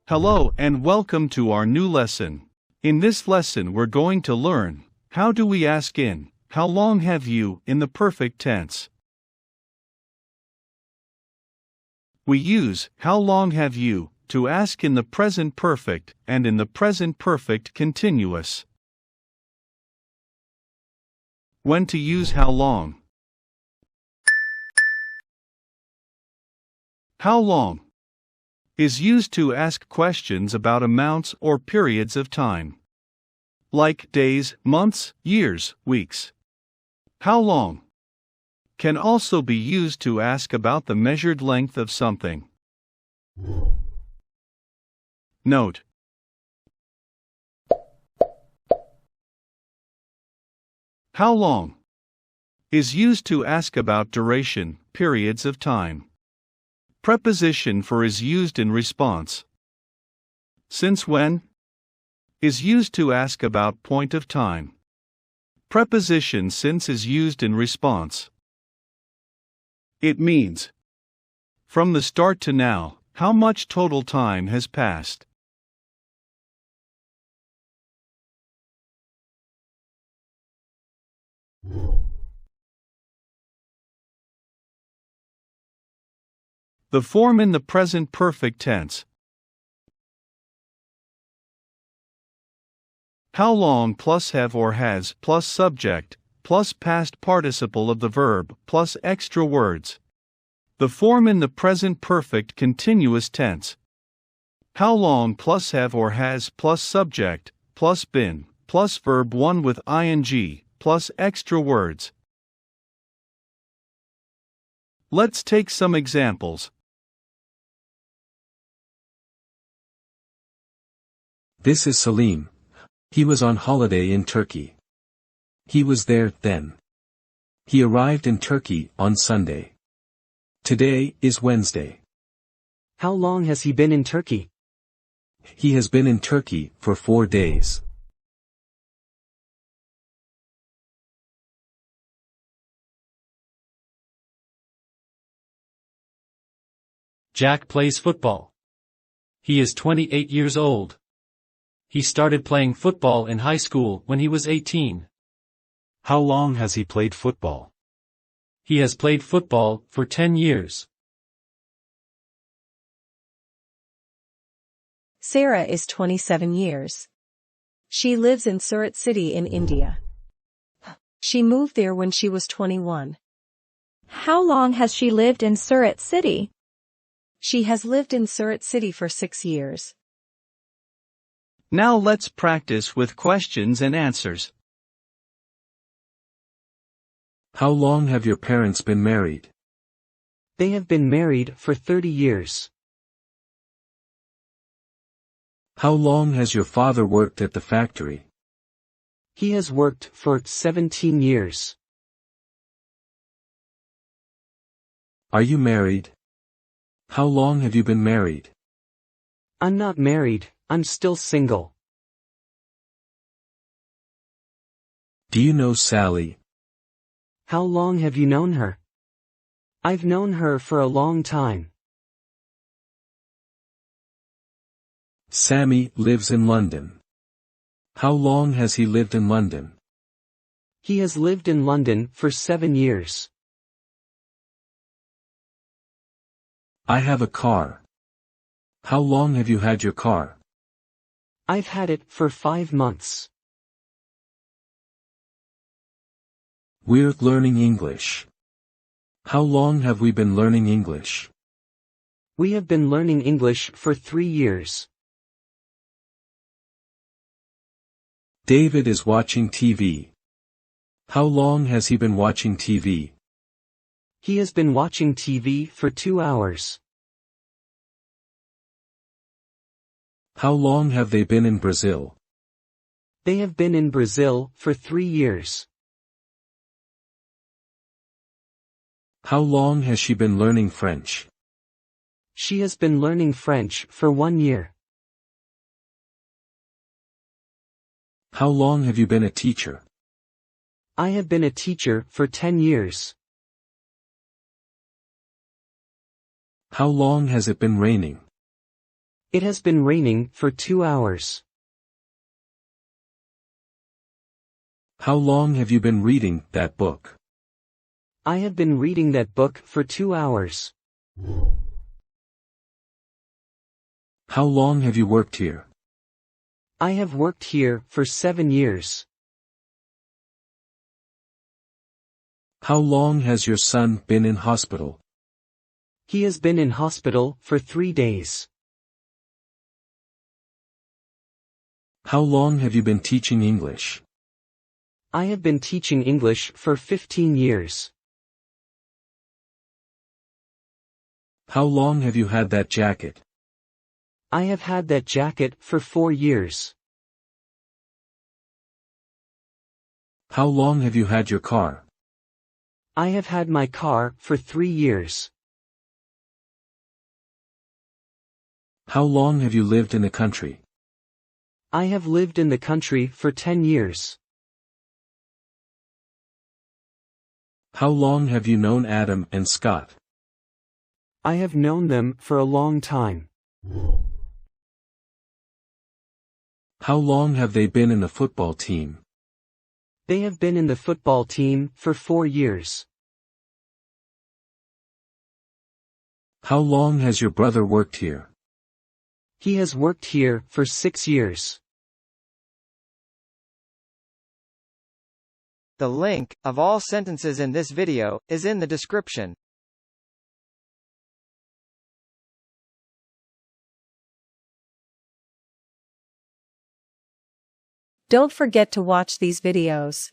Hello and welcome to our new lesson. In this lesson we're going to learn, how do we ask in, how long have you, in the perfect tense. We use, how long have you, to ask in the present perfect and in the present perfect continuous. When to use how long. How long is used to ask questions about amounts or periods of time, like days, months, years, weeks. How long can also be used to ask about the measured length of something. Note: how long is used to ask about duration, periods of time. Preposition for is used in response. Since when is used to ask about point of time. Preposition since is used in response. It means, from the start to now, how much total time has passed. The form in the present perfect tense. How long plus have or has plus subject plus past participle of the verb plus extra words. The form in the present perfect continuous tense. How long plus have or has plus subject plus been plus verb 1 with ing plus extra words. Let's take some examples. This is Salim. He was on holiday in Turkey. He was there then. He arrived in Turkey on Sunday. Today is Wednesday. How long has he been in Turkey? He has been in Turkey for 4 days. Jack plays football. He is 28 years old. He started playing football in high school when he was 18. How long has he played football? He has played football for 10 years. Sarah is 27 years. She lives in Surat City in India. She moved there when she was 21. How long has she lived in Surat City? She has lived in Surat City for 6 years. Now let's practice with questions and answers. How long have your parents been married? They have been married for 30 years. How long has your father worked at the factory? He has worked for 17 years. Are you married? How long have you been married? I'm not married, I'm still single. Do you know Sally? How long have you known her? I've known her for a long time. Sammy lives in London. How long has he lived in London? He has lived in London for 7 years. I have a car. How long have you had your car? I've had it for 5 months. We're learning English. How long have we been learning English? We have been learning English for 3 years. David is watching TV. How long has he been watching TV? He has been watching TV for 2 hours. How long have they been in Brazil? They have been in Brazil for 3 years. How long has she been learning French? She has been learning French for 1 year. How long have you been a teacher? I have been a teacher for 10 years. How long has it been raining? It has been raining for 2 hours. How long have you been reading that book? I have been reading that book for 2 hours. How long have you worked here? I have worked here for 7 years. How long has your son been in hospital? He has been in hospital for 3 days. How long have you been teaching English? I have been teaching English for 15 years. How long have you had that jacket? I have had that jacket for 4 years. How long have you had your car? I have had my car for 3 years. How long have you lived in the country? I have lived in the country for 10 years. How long have you known Adam and Scott? I have known them for a long time. How long have they been in the football team? They have been in the football team for 4 years. How long has your brother worked here? He has worked here for 6 years. The link of all sentences in this video is in the description. Don't forget to watch these videos.